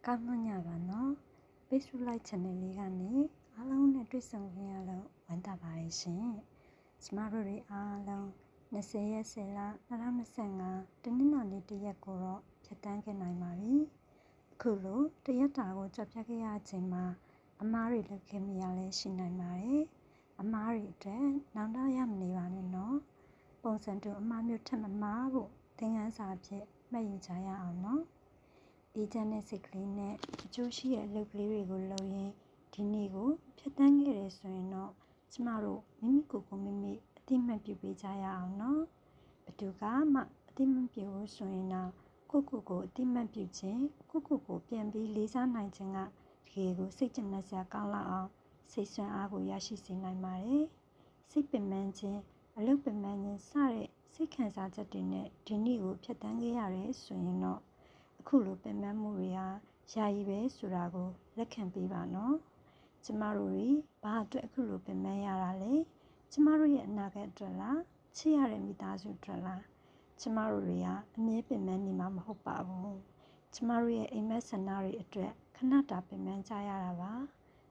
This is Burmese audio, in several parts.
ကောင်းမွန်ကြပါနော် Facebook Live Channel လေးကနေအားလုံးနဲ့တွေ့ဆုံခွင့်ရလို့ဝမ်းသာပါတယ်ရှင်ကျမတို့တွေအားလုံး20ရက်10လ2025တနင်္လာနေ့တစ်ရက်ကိုတော့ဖြတ်တန်းခဲ့နိုင်ပါပြီအခုလိုတစ်ရက်တာကိုကြော်ပြခဲ့ရခြင်းမှာအမားတွေလုပ်ခဲ့မိရလဲရှိနိုင်ပါတယ်အမားတွေအတွက်နောက်တော့ရမနေပါနဲ့နော်ပုံစံတူအမားမျိုးထပ်မမှားဖို့သင်ခန်းစာဖြစ်မှတ်ယူကြရအောင်နော်အေဂျင့်နဲ့စိတ်ကလေးနဲ့အကျိုးရှိတဲ့အလုပ်ကလေးတွေကိုလုပ်ရင်းဒီနေ့ကိုဖြတ်တန်းခဲ့တယ်ဆိုရင်တော့ကျမတို့မိမိကိုယ်ကိုမိမိအသိမှတ်ပြုပေးကြရအောင်နော်ဘယ်သူကမှအသိမှတ်ပြုလို့ဆိုရင်တော့ကိုယ့်ကိုယ်အသိမှတ်ပြုခြင်းကိုယ့်ကိုယ်ပြန်ပြီးလေးစားနိုင်ခြင်းကတကယ်ကိုစိတ်ကျဉ်းစရာကောင်းလာအောင်စိတ်ဆွမ်းအားကိုရရှိစေနိုင်ပါတယ်စိတ်ပင်ပန်းခြင်းအလုပ်ပင်ပန်းခြင်းစတဲ့စိတ်ခံစားချက်တွေနဲ့ဒီနေ့ကိုဖြတ်တန်းခဲ့ရတယ်ဆိုရင်တော့အခုလိုပင်ပန်းမှုတွေဟာယာယီပဲဆိုတာကိုလက်ခံပေးပါနော်ကျမတို့တွေဘာအတွက်အခုလိုပင်ပန်းရတာလဲကျမတို့ရဲ့အနာဂတ်အတွက်လားချစ်ရတဲ့မိသားစုအတွက်လားကျမတို့တွေကအမြဲပင်ပန်းနေမှာမဟုတ်ပါဘူးကျမတို့ရဲ့အိမ်မက်ဆန္ဒတွေအတွက်ခဏတာပင်ပန်းကြရတာပါ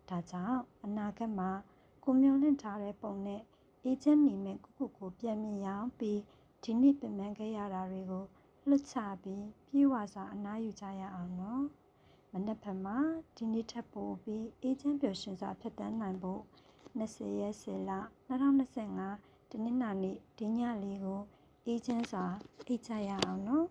ဒါကြောင့်အနာဂတ်မှာကိုမျှော်လင့်ထားတဲ့ပုံနဲ့အေဂျင့်နေမဲ့ကိုပြန်မြင်ရအောင်ပြီးဒီနေ့ပင်ပန်းခဲ့ရတာတွေကိုလွတ်ချပြီးပြေဝစွာအနားယူကြရအောင်နော်မနက်ဖြန်မှာဒီနေ့ထပ်ပို့ပြီးအေဂျင့်ပျော်ရွှင်စွာဖြတ်တန်းနိုင်ဖို့20ရက်10လ2025တနင်္လာနေ့ဒီညလေးကိုအေဂျင့်စွာအိတ်ချရအောင်နော်